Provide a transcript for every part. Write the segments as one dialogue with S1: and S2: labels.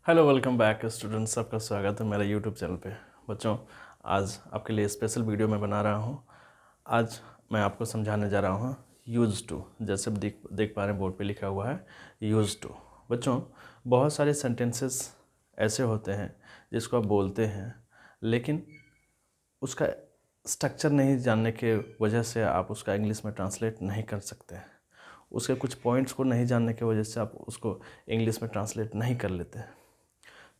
S1: Hello welcome back students, आपका स्वागत है मेरे यूट्यूब चैनल पे। बच्चों, आज आपके लिए स्पेशल वीडियो मैं बना रहा हूँ। आज मैं आपको समझाने जा रहा हूँ यूज़ टू। जैसे आप देख पा रहे हैं बोर्ड पे लिखा हुआ है यूज़ टू। बच्चों, बहुत सारे सेंटेंसेस ऐसे होते हैं जिसको आप बोलते हैं, लेकिन उसका स्ट्रक्चर नहीं जानने के वजह से आप उसका इंग्लिश में ट्रांसलेट नहीं कर सकते हैं। उसके कुछ पॉइंट्स को नहीं जानने की वजह से आप उसको इंग्लिश में ट्रांसलेट नहीं कर लेते हैं।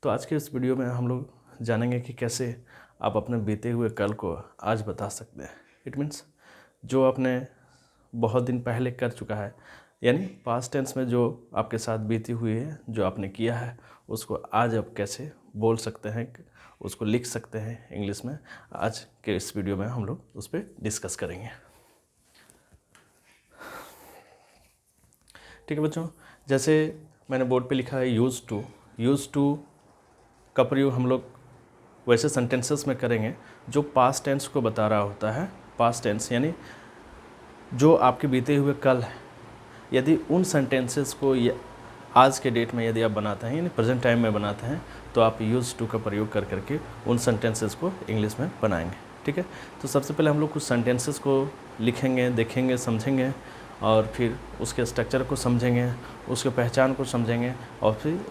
S1: तो आज के इस वीडियो में हम लोग जानेंगे कि कैसे आप अपने बीते हुए कल को आज बता सकते हैं। इट मीन्स जो आपने बहुत दिन पहले कर चुका है, यानी पास्ट टेंस में जो आपके साथ बीती हुई है, जो आपने किया है, उसको आज आप कैसे बोल सकते हैं, उसको लिख सकते हैं इंग्लिश में। आज के इस वीडियो में हम लोग उस पर डिस्कस करेंगे। ठीक है बच्चों, जैसे मैंने बोर्ड पे लिखा है यूज़ टू का प्रयोग हम लोग वैसे सेंटेंसेस में करेंगे जो पास्ट टेंस को बता रहा होता है। पास्ट टेंस यानी जो आपके बीते हुए कल है। यदि उन सेंटेंसेस को आज के डेट में यदि आप बनाते हैं, यानी प्रेजेंट टाइम में बनाते हैं, तो आप यूज़ टू का प्रयोग कर करके उन सेंटेंसेस को इंग्लिश में बनाएंगे। ठीक है, तो सबसे पहले हम लोग कुछ सेंटेंसेस को लिखेंगे, देखेंगे, समझेंगे, और फिर उसके स्ट्रक्चर को समझेंगे, उसके पहचान को समझेंगे, और फिर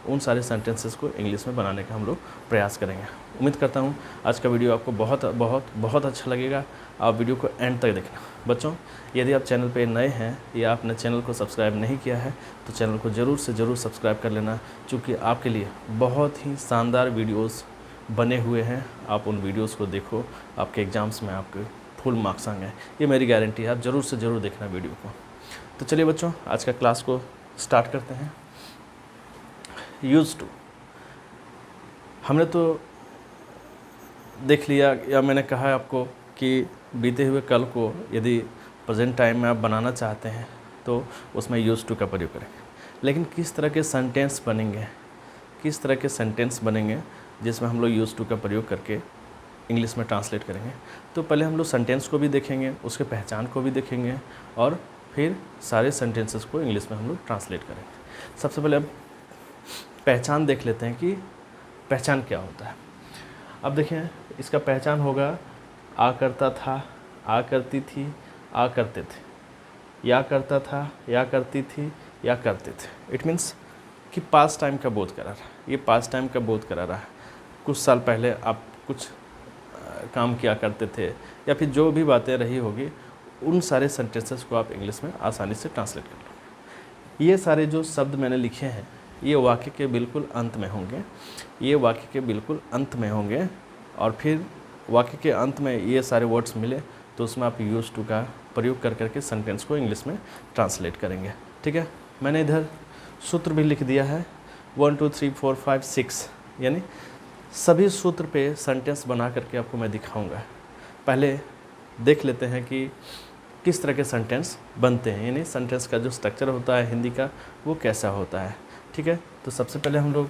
S1: उन सारे सेंटेंसेस को इंग्लिश में बनाने का हम लोग प्रयास करेंगे। उम्मीद करता हूँ आज का वीडियो आपको बहुत बहुत बहुत अच्छा लगेगा। आप वीडियो को एंड तक देखना। बच्चों, यदि आप चैनल पे नए हैं या आपने चैनल को सब्सक्राइब नहीं किया है, तो चैनल को ज़रूर से ज़रूर सब्सक्राइब कर लेना, क्योंकि आपके लिए बहुत ही शानदार वीडियोस बने हुए हैं। आप उन वीडियोस को देखो, आपके एग्ज़ाम्स में आपके फुल मार्क्स आएंगे, ये मेरी गारंटी है। आप ज़रूर से ज़रूर देखना वीडियो को। तो चलिए बच्चों, आज का क्लास को स्टार्ट करते हैं। यूज़ टू हमने तो देख लिया, या मैंने कहा है आपको कि बीते हुए कल को यदि प्रेजेंट टाइम में आप बनाना चाहते हैं तो उसमें यूज़ टू का प्रयोग करेंगे। लेकिन किस तरह के सेंटेंस बनेंगे, किस तरह के सेंटेंस बनेंगे जिसमें हम लोग यूज़ टू का प्रयोग करके इंग्लिश में ट्रांसलेट करेंगे। तो पहले हम लोग सेंटेंस को भी देखेंगे, उसके पहचान को भी देखेंगे, और फिर सारे सेंटेंसेस को इंग्लिश में हम लोग ट्रांसलेट करेंगे। सबसे पहले अब पहचान देख लेते हैं कि पहचान क्या होता है। अब देखें, इसका पहचान होगा आ करता था, आ करती थी, आ करते थे, या करता था, या करती थी, या करते थे। इट मीन्स कि पास्ट टाइम का बोध करा रहा है। ये पास्ट टाइम का बोध करा रहा है। कुछ साल पहले आप कुछ काम किया करते थे, या फिर जो भी बातें रही होगी, उन सारे सेंटेंसेस को आप इंग्लिश में आसानी से ट्रांसलेट कर लो। ये सारे जो शब्द मैंने लिखे हैं, ये वाक्य के बिल्कुल अंत में होंगे। ये वाक्य के बिल्कुल अंत में होंगे, और फिर वाक्य के अंत में ये सारे वर्ड्स मिले तो उसमें आप यूज़ टू का प्रयोग कर करके सेंटेंस को इंग्लिश में ट्रांसलेट करेंगे। ठीक है, मैंने इधर सूत्र भी लिख दिया है 1 2 3 4 5 6, यानी सभी सूत्र पे सेंटेंस बना करके आपको मैं दिखाऊंगा। पहले देख लेते हैं कि किस तरह के सेंटेंस बनते हैं, यानी सेंटेंस का जो स्ट्रक्चर होता है हिंदी का, वो कैसा होता है। ठीक है, तो सबसे पहले हम लोग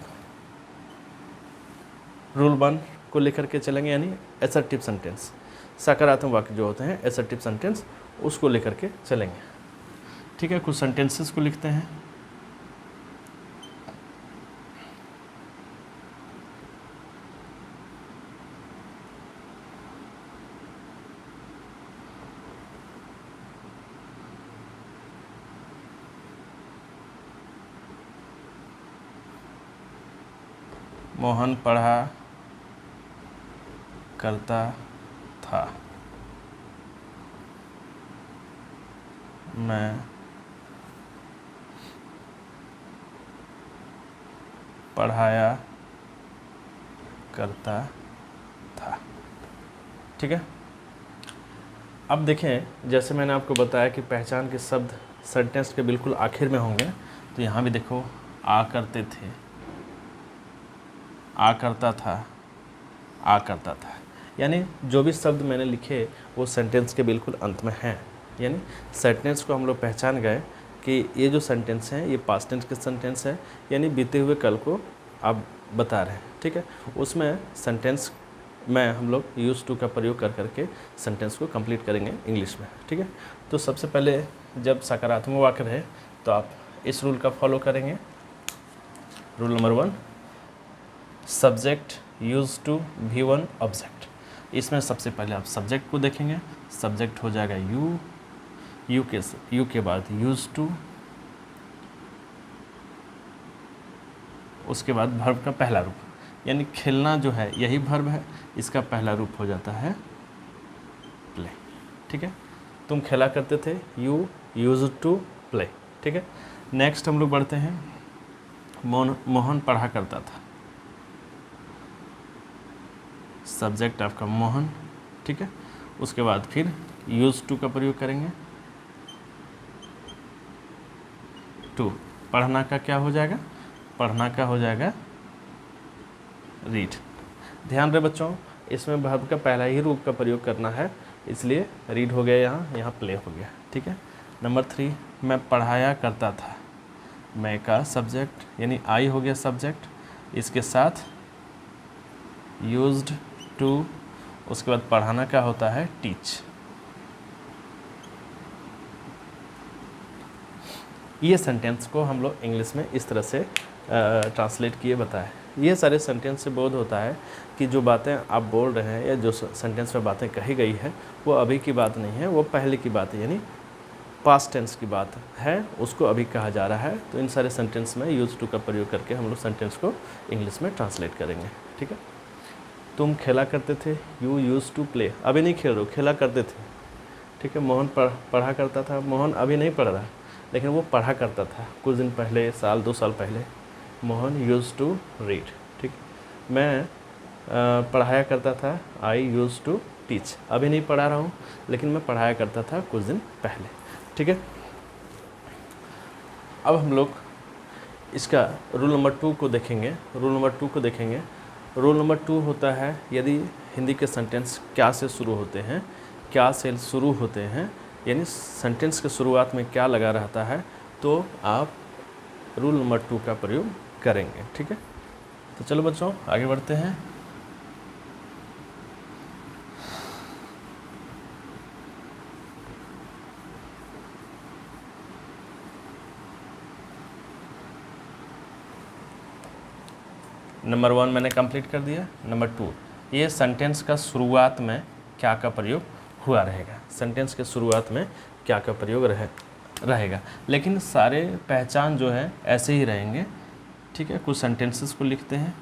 S1: रूल 1 को लेकर के चलेंगे, यानी एसर्टिव सेंटेंस। सकारात्मक वाक्य जो होते हैं, एसर्टिव सेंटेंस, उसको लेकर के चलेंगे। ठीक है, कुछ सेंटेंसेस को लिखते हैं। मोहन पढ़ा करता था, मैं पढ़ाया करता था। ठीक है, अब देखें, जैसे मैंने आपको बताया कि पहचान के शब्द सेंटेंस के बिल्कुल आखिर में होंगे, तो यहाँ भी देखो, आ करते थे, आ करता था, आ करता था, यानी जो भी शब्द मैंने लिखे वो सेंटेंस के बिल्कुल अंत में हैं। यानी सेंटेंस को हम लोग पहचान गए कि ये जो सेंटेंस हैं ये पास्ट टेंस के सेंटेंस है, यानी बीते हुए कल को आप बता रहे हैं। ठीक है, उसमें सेंटेंस में हम लोग यूज़ टू का प्रयोग कर करके सेंटेंस को कंप्लीट करेंगे इंग्लिश में। ठीक है, तो सबसे पहले जब सकारात्मक वाक्य रहे तो आप इस रूल का फॉलो करेंगे। Rule number 1, subject use to V1 object. इसमें सबसे पहले आप सब्जेक्ट को देखेंगे, सब्जेक्ट हो जाएगा यू के बाद यूज टू, उसके बाद वर्ब का पहला रूप, यानी खेलना जो है यही वर्ब है, इसका पहला रूप हो जाता है प्ले। ठीक है, तुम खेला करते थे, यू यूज टू प्ले। ठीक है, नेक्स्ट हम लोग बढ़ते हैं, मोहन पढ़ा करता था, सब्जेक्ट आपका मोहन। ठीक है, उसके बाद फिर यूज टू का प्रयोग करेंगे, टू, पढ़ना का क्या हो जाएगा, पढ़ना का हो जाएगा रीड। ध्यान रहे बच्चों, इसमें वर्ब का पहला ही रूप का प्रयोग करना है, इसलिए रीड हो गया, यहाँ प्ले हो गया। ठीक है, नंबर 3, मैं पढ़ाया करता था, मैं का सब्जेक्ट यानी आई हो गया सब्जेक्ट, इसके साथ यूज्ड टू, उसके बाद पढ़ाना का होता है टीच। ये सेंटेंस को हम लोग इंग्लिश में इस तरह से ट्रांसलेट किए बताएं। ये सारे सेंटेंस से बोध होता है कि जो बातें आप बोल रहे हैं या जो सेंटेंस में बातें कही गई है वो अभी की बात नहीं है, वो पहले की बात है, यानी पास्ट टेंस की बात है, उसको अभी कहा जा रहा है। तो इन सारे सेंटेंस में यूज टू का प्रयोग करके हम लोग सेंटेंस को इंग्लिश में ट्रांसलेट करेंगे। ठीक है, तुम खेला करते थे, यू यूज टू प्ले, अभी नहीं खेल रहे हो, खेला करते थे। ठीक है, मोहन पढ़ा करता था, मोहन अभी नहीं पढ़ रहा, लेकिन वो पढ़ा करता था कुछ दिन पहले, साल 2 साल पहले। Mohan use to read. ठीक, मैं पढ़ाया करता था, आई यूज टू टीच, अभी नहीं पढ़ा रहा हूँ, लेकिन मैं पढ़ाया करता था कुछ दिन पहले। ठीक है, अब हम लोग इसका रूल नंबर 2 को देखेंगे। रूल नंबर 2 को देखेंगे, रूल नंबर 2 होता है, यदि हिंदी के सेंटेंस क्या से शुरू होते हैं, क्या से शुरू होते हैं, यानी सेंटेंस के शुरुआत में क्या लगा रहता है, तो आप रूल नंबर 2 का प्रयोग करेंगे। ठीक है, तो चलो बच्चों आगे बढ़ते हैं। नंबर 1 मैंने कंप्लीट कर दिया। नंबर 2, ये सेंटेंस का शुरुआत में क्या का प्रयोग हुआ रहेगा, सेंटेंस के शुरुआत में क्या का प्रयोग रहेगा, लेकिन सारे पहचान जो है ऐसे ही रहेंगे। ठीक है, कुछ सेंटेंसेस को लिखते हैं।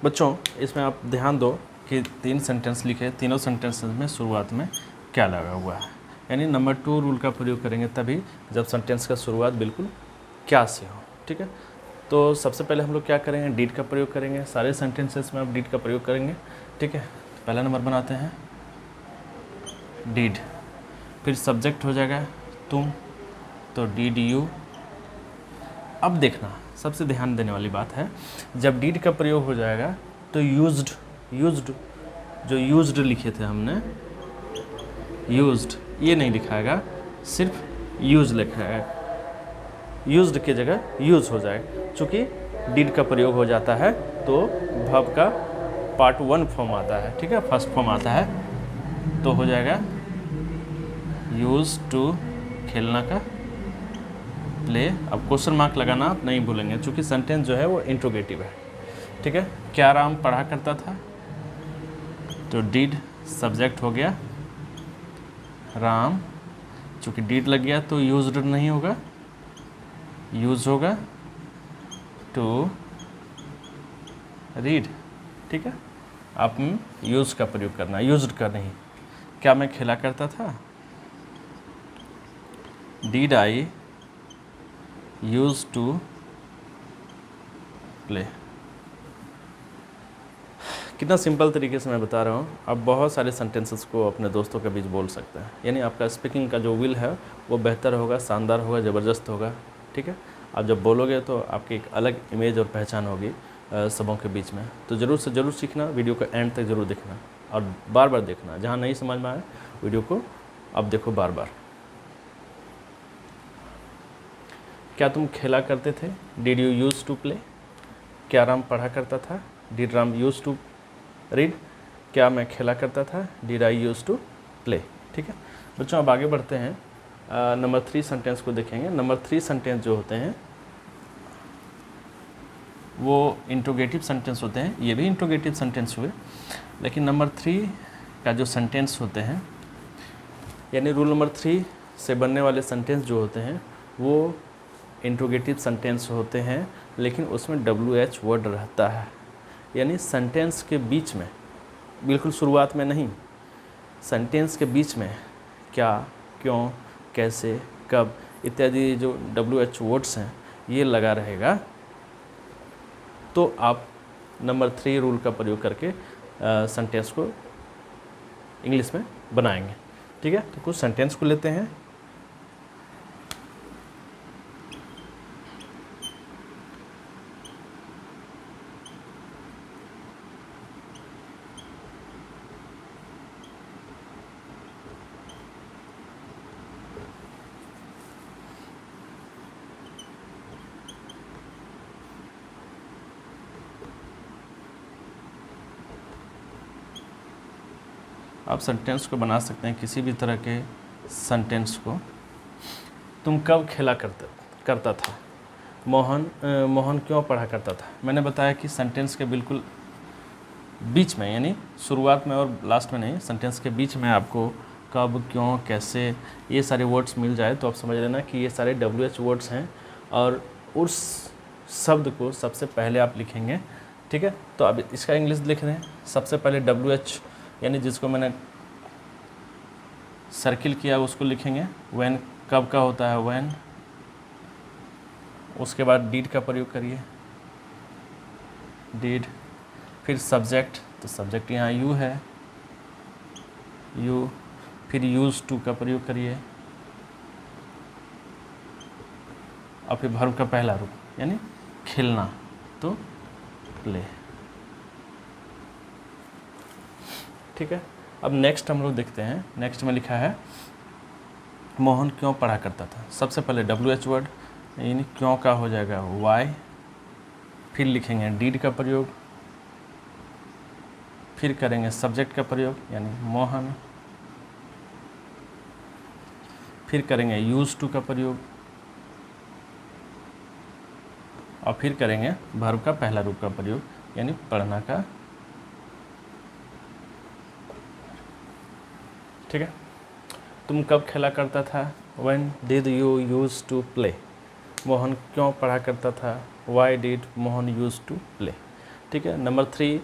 S1: बच्चों इसमें आप ध्यान दो कि 3 सेंटेंस लिखे, तीनों सेंटेंसेस में शुरुआत में क्या लगा हुआ है, यानी नंबर 2 रूल का प्रयोग करेंगे तभी जब सेंटेंस का शुरुआत बिल्कुल क्या से हो। ठीक है, तो सबसे पहले हम लोग क्या करेंगे, डीड का प्रयोग करेंगे। सारे सेंटेंसेस में आप डीड का प्रयोग करेंगे। ठीक है, तो पहला नंबर बनाते हैं डीड, फिर सब्जेक्ट हो जाएगा तुम, तो डीड यू। अब देखना, सबसे ध्यान देने वाली बात है, जब डीड का प्रयोग हो जाएगा तो यूज्ड जो यूज्ड लिखे थे हमने, यूज्ड ये नहीं लिखाएगा, सिर्फ यूज लिखा है, यूज्ड की जगह यूज हो जाएगा। चूँकि डीड का प्रयोग हो जाता है तो वर्ब का पार्ट 1 फॉर्म आता है। ठीक है, फर्स्ट फॉर्म आता है, तो हो जाएगा यूज टू, खेलना का प्ले। अब क्वेश्चन मार्क लगाना आप नहीं भूलेंगे, क्योंकि सेंटेंस जो है वो इंट्रोगेटिव है। ठीक है, क्या राम पढ़ा करता था, तो डीड सब्जेक्ट हो गया राम, चूँकि डीड लग गया तो यूज्ड नहीं होगा, यूज होगा टू रीड। ठीक है, आप यूज़ का प्रयोग करना, यूज्ड का नहीं। क्या मैं खेला करता था, did I use to play. कितना सिंपल तरीके से मैं बता रहा हूँ। आप बहुत सारे सेंटेंसेस को अपने दोस्तों के बीच बोल सकते हैं, यानी आपका स्पीकिंग का जो विल है वो बेहतर होगा, शानदार होगा, ज़बरदस्त होगा। ठीक है, आप जब बोलोगे तो आपकी एक अलग इमेज और पहचान होगी सबों के बीच में। तो ज़रूर से ज़रूर सीखना, वीडियो को एंड तक ज़रूर देखना और बार बार देखना। जहाँ नहीं समझ में आए वीडियो को आप देखो बार बार। क्या तुम खेला करते थे? Did you use to play. क्या राम पढ़ा करता था? Did Ram use to read. क्या मैं खेला करता था? Did I use to play. ठीक है बच्चों, अब आगे बढ़ते हैं। नंबर 3 सेंटेंस को देखेंगे। नंबर 3 सेंटेंस जो होते हैं वो इंट्रोगेटिव सेंटेंस होते हैं। ये भी इंट्रोगेटिव सेंटेंस हुए, लेकिन नंबर 3 का जो सेंटेंस होते हैं, यानी रूल नंबर 3 से बनने वाले सेंटेंस जो होते हैं वो इंट्रोगेटिव सेंटेंस होते हैं, लेकिन उसमें WH वर्ड रहता है। यानी सेंटेंस के बीच में, बिल्कुल शुरुआत में नहीं, सेंटेंस के बीच में क्या, क्यों, कैसे, कब इत्यादि जो WH वर्ड्स हैं ये लगा रहेगा। तो आप नंबर 3 रूल का प्रयोग करके सेंटेंस को इंग्लिश में बनाएंगे। ठीक है, तो कुछ सेंटेंस को लेते हैं। आप सेंटेंस को बना सकते हैं, किसी भी तरह के सेंटेंस को। तुम कब खेला करता था? मोहन क्यों पढ़ा करता था? मैंने बताया कि सेंटेंस के बिल्कुल बीच में, यानी शुरुआत में और लास्ट में नहीं, सेंटेंस के बीच में आपको कब, क्यों, कैसे ये सारे वर्ड्स मिल जाए तो आप समझ लेना कि ये सारे WH वर्ड्स हैं और उस शब्द को सबसे पहले आप लिखेंगे। ठीक है, तो अब इसका इंग्लिश लिख रहे हैं। सबसे पहले WH यानी जिसको मैंने सर्किल किया उसको लिखेंगे। व्हेन कब का होता है व्हेन। उसके बाद डिड का प्रयोग करिए, डिड। फिर सब्जेक्ट, तो सब्जेक्ट यहाँ यू है, यू। फिर यूज टू का प्रयोग करिए और फिर वर्ब का पहला रूप यानी खेलना, तो प्ले। ठीक है, अब नेक्स्ट हम लोग देखते हैं। नेक्स्ट में लिखा है मोहन क्यों पढ़ा करता था। सबसे पहले WH वर्ड यानी क्यों का हो जाएगा वाई। फिर लिखेंगे डिड का प्रयोग, फिर करेंगे सब्जेक्ट का प्रयोग यानी मोहन, फिर करेंगे यूज टू का प्रयोग और फिर करेंगे वर्ब का पहला रूप का प्रयोग यानी पढ़ना का। ठीक है, तुम कब खेला करता था? When did you used to play? Mohan क्यों पढ़ा करता था? Why did Mohan use to play? ठीक है, नंबर 3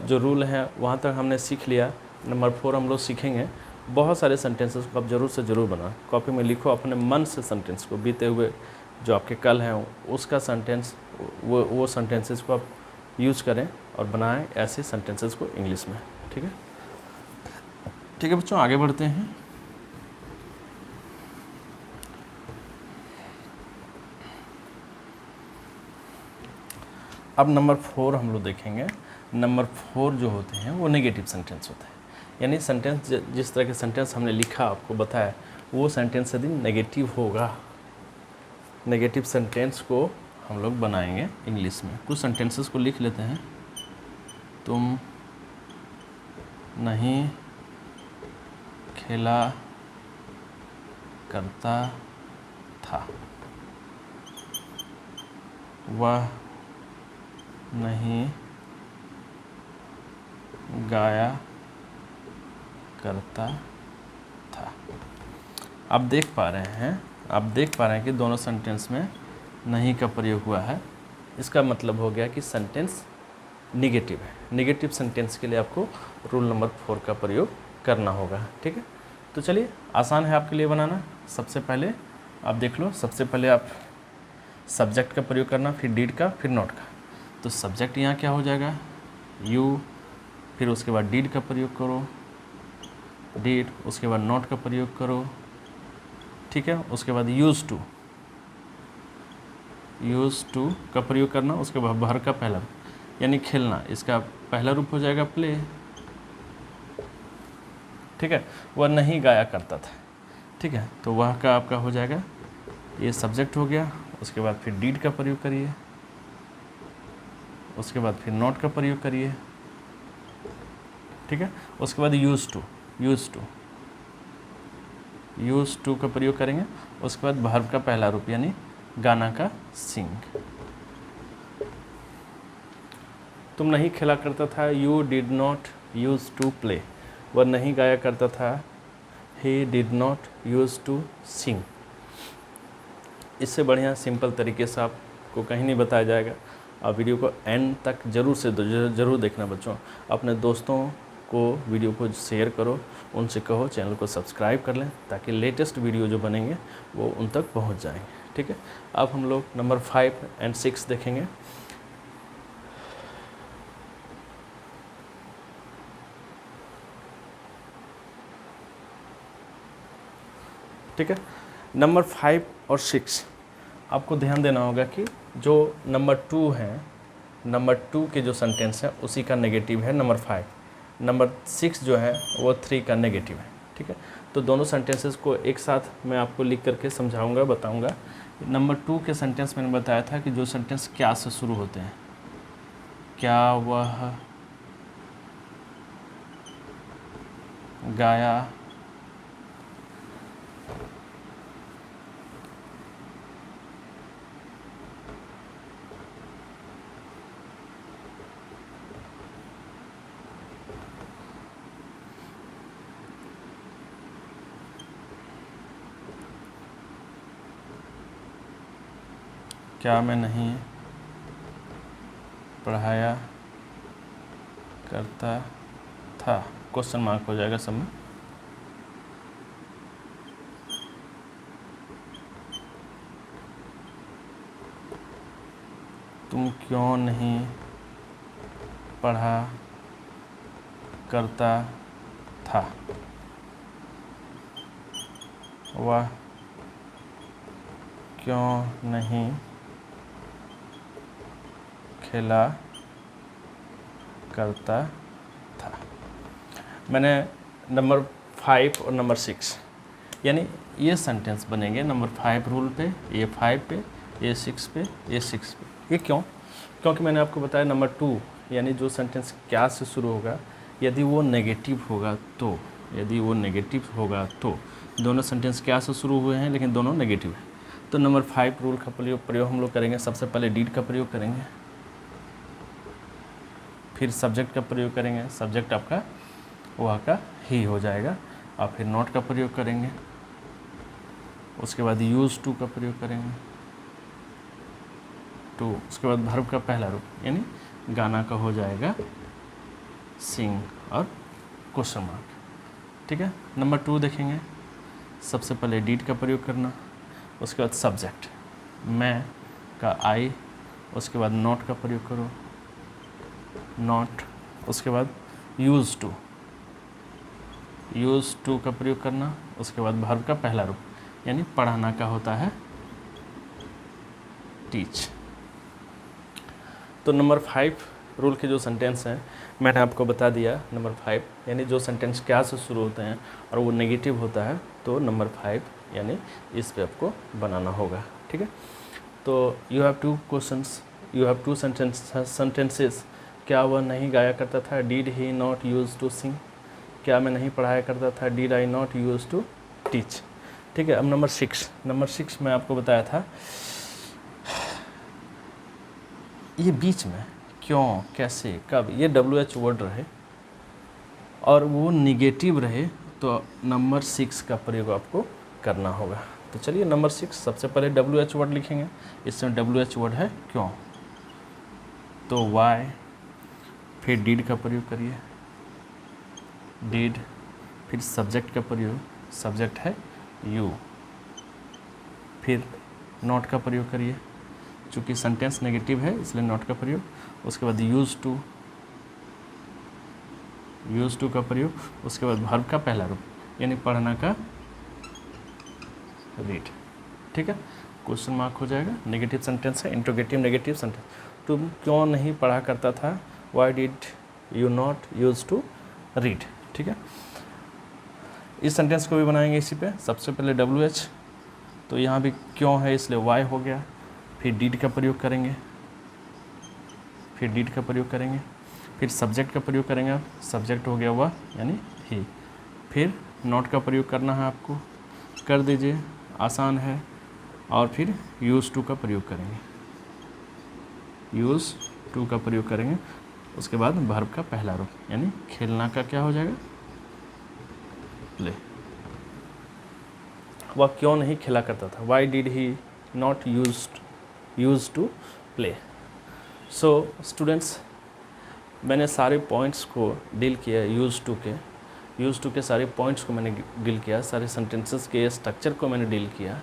S1: जो रूल है वहाँ तक हमने सीख लिया। नंबर 4 हम लोग सीखेंगे। बहुत सारे सेंटेंसेस को आप ज़रूर से ज़रूर बनाएं, कॉपी में लिखो अपने मन से सेंटेंस को, बीते हुए जो आपके कल हैं उसका सेंटेंस, वो सेंटेंसेस को आप यूज़ करें और बनाएं ऐसे सेंटेंसेस को इंग्लिश में। ठीक है, ठीक है बच्चों, आगे बढ़ते हैं। अब नंबर 4 हम लोग देखेंगे। नंबर 4 जो होते हैं वो नेगेटिव सेंटेंस होते हैं, यानी सेंटेंस जिस तरह के सेंटेंस हमने लिखा आपको बताया वो सेंटेंस यदि नेगेटिव होगा। नेगेटिव सेंटेंस को हम लोग बनाएंगे इंग्लिश में। कुछ सेंटेंसेस को लिख लेते हैं। तुम नहीं खेला करता था, वह नहीं गाया करता था। आप देख पा रहे हैं कि दोनों सेंटेंस में नहीं का प्रयोग हुआ है। इसका मतलब हो गया कि सेंटेंस निगेटिव है। निगेटिव सेंटेंस के लिए आपको रूल नंबर 4 का प्रयोग करना होगा। ठीक है, तो चलिए, आसान है आपके लिए बनाना। सबसे पहले आप देख लो, सबसे पहले आप सब्जेक्ट का प्रयोग करना, फिर डीड का, फिर नॉट का। तो सब्जेक्ट यहाँ क्या हो जाएगा, यू, फिर उसके बाद डीड का प्रयोग करो, डीड, उसके बाद नॉट का प्रयोग करो, ठीक है। उसके बाद यूज़ टू का प्रयोग करना, उसके बाद भर का पहला रूप यानी खेलना, इसका पहला रूप हो जाएगा प्ले, ठीक है। वह नहीं गाया करता था, ठीक है। तो वह का आपका हो जाएगा, ये सब्जेक्ट हो गया। उसके बाद फिर डीड का प्रयोग करिए, उसके बाद फिर नॉट का प्रयोग करिए, ठीक है। उसके बाद यूज़ टू का प्रयोग करेंगे। उसके बाद वर्ब का पहला रूप यानी गाना का सिंग। तुम नहीं खेला करता था, you did not use to play. वह नहीं गाया करता था, he did not use to sing. इससे बढ़िया सिंपल तरीके से आपको कहीं नहीं बताया जाएगा। आप वीडियो को एंड तक ज़रूर देखना बच्चों। अपने दोस्तों को वीडियो को शेयर करो, उनसे कहो चैनल को सब्सक्राइब कर लें, ताकि लेटेस्ट वीडियो जो बनेंगे वो उन तक पहुंच जाएंगे, ठीक है। अब हम लोग नंबर 5 और 6 देखेंगे। ठीक है, नंबर 5 और 6 आपको ध्यान देना होगा कि जो नंबर 2 है, नंबर 2 के जो सेंटेंस है उसी का नेगेटिव है नंबर 5, नंबर 6 जो है वो 3 का नेगेटिव है, ठीक है। तो दोनों सेंटेंसेस को एक साथ मैं आपको लिख करके समझाऊंगा, बताऊंगा। नंबर 2 के सेंटेंस मैंने बताया था कि जो सेंटेंस क्या से शुरू होते हैं, क्या वह गाया क्या मैं नहीं पढ़ाया करता था, क्वेश्चन मार्क हो जाएगा सब में। तुम क्यों नहीं पढ़ा करता था, वह क्यों नहीं खेला करता था। मैंने नंबर 5 और नंबर 6 यानी ये सेंटेंस बनेंगे नंबर 5 रूल पे, ये 5 पे, ये 6 पे, ये 6 पे। ये क्यों? क्योंकि मैंने आपको बताया नंबर 2 यानी जो सेंटेंस क्या से शुरू होगा, यदि वो नेगेटिव होगा तो दोनों सेंटेंस क्या से शुरू हुए हैं लेकिन दोनों नेगेटिव हैं, तो नंबर 5 रूल का प्रयोग हम लोग करेंगे। सबसे पहले डीड का प्रयोग करेंगे, फिर सब्जेक्ट का प्रयोग करेंगे, सब्जेक्ट आपका वह का ही हो जाएगा, और फिर नॉट का प्रयोग करेंगे। उसके बाद यूज़ टू का प्रयोग करेंगे, टू, उसके बाद वर्ब का पहला रूप यानी गाना का हो जाएगा सिंग और क्वेश्चन मार्क, ठीक है। नंबर 2 देखेंगे, सबसे पहले डीड का प्रयोग करना, उसके बाद सब्जेक्ट मैं का आई, उसके बाद नॉट का प्रयोग करो, नॉट, उसके बाद यूज़ टू का प्रयोग करना, उसके बाद वर्ब का पहला रूप यानी पढ़ाना का होता है टीच। तो नंबर 5 रूल के जो सेंटेंस हैं मैंने आपको बता दिया। नंबर 5 यानी जो सेंटेंस क्या से शुरू होते हैं और वो नेगेटिव होता है, तो नंबर 5 यानी इस पे आपको बनाना होगा, ठीक है। तो यू हैव टू सेंटेंसेस। क्या वह नहीं गाया करता था, did he not use to sing. क्या मैं नहीं पढ़ाया करता था, did I not use to teach, ठीक है। अब नंबर 6 मैं आपको बताया था, ये बीच में क्यों, कैसे, कब, ये WH वर्ड रहे और वो निगेटिव रहे, तो नंबर 6 का प्रयोग आपको करना होगा। तो चलिए नंबर 6 सबसे पहले WH वर्ड लिखेंगे। इसमें WH वर्ड है क्यों, तो वाई, फिर डिड का प्रयोग करिए, डिड, फिर सब्जेक्ट का प्रयोग, सब्जेक्ट है यू, फिर नॉट का प्रयोग करिए, चूँकि सेंटेंस नेगेटिव है इसलिए नॉट का प्रयोग। उसके बाद यूज़ टू का प्रयोग। उसके बाद वर्ब का पहला रूप यानी पढ़ना का रीड। ठीक है, क्वेश्चन मार्क हो जाएगा। नेगेटिव सेंटेंस है, इंट्रोगेटिव नेगेटिव सेंटेंस। तुम क्यों नहीं पढ़ा करता था, why did you not use to read. ठीक है, इस सेंटेंस को भी बनाएंगे इसी पे। सबसे पहले WH, तो यहाँ भी क्यों है इसलिए वाई हो गया। फिर डिड का प्रयोग करेंगे, फिर सब्जेक्ट का प्रयोग करेंगे आप, सब्जेक्ट हो गया वह यानी ही। फिर नॉट का प्रयोग करना है आपको, कर दीजिए, आसान है। और फिर यूज़ टू का प्रयोग करेंगे, उसके बाद वर्ब का पहला रूप यानी खेलना का क्या हो जाएगा, प्ले। वह क्यों नहीं खेला करता था, why did he not use to play. So students, मैंने सारे पॉइंट्स को डील किया, यूज़ टू के सारे पॉइंट्स को मैंने डील किया, सारे सेंटेंसेस के स्ट्रक्चर को मैंने डील किया।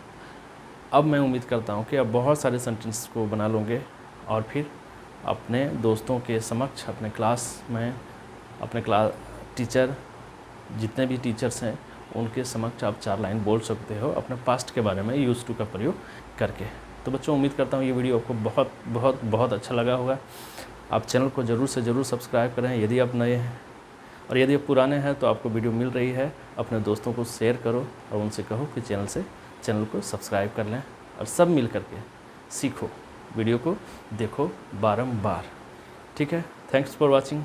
S1: अब मैं उम्मीद करता हूँ कि अब बहुत सारे सेंटेंस को बना लूँगे और फिर अपने दोस्तों के समक्ष, अपने क्लास में, अपने टीचर, जितने भी टीचर्स हैं उनके समक्ष आप 4 लाइन बोल सकते हो अपने पास्ट के बारे में यूज़ टू का प्रयोग करके। तो बच्चों, उम्मीद करता हूँ ये वीडियो आपको बहुत बहुत बहुत अच्छा लगा होगा। आप चैनल को ज़रूर से ज़रूर सब्सक्राइब करें यदि आप नए हैं, और यदि आप पुराने हैं तो आपको वीडियो मिल रही है, अपने दोस्तों को शेयर करो और उनसे कहो कि चैनल को सब्सक्राइब कर लें और सब मिल करके सीखो, वीडियो को देखो बारंबार। ठीक है, थैंक्स फॉर वॉचिंग।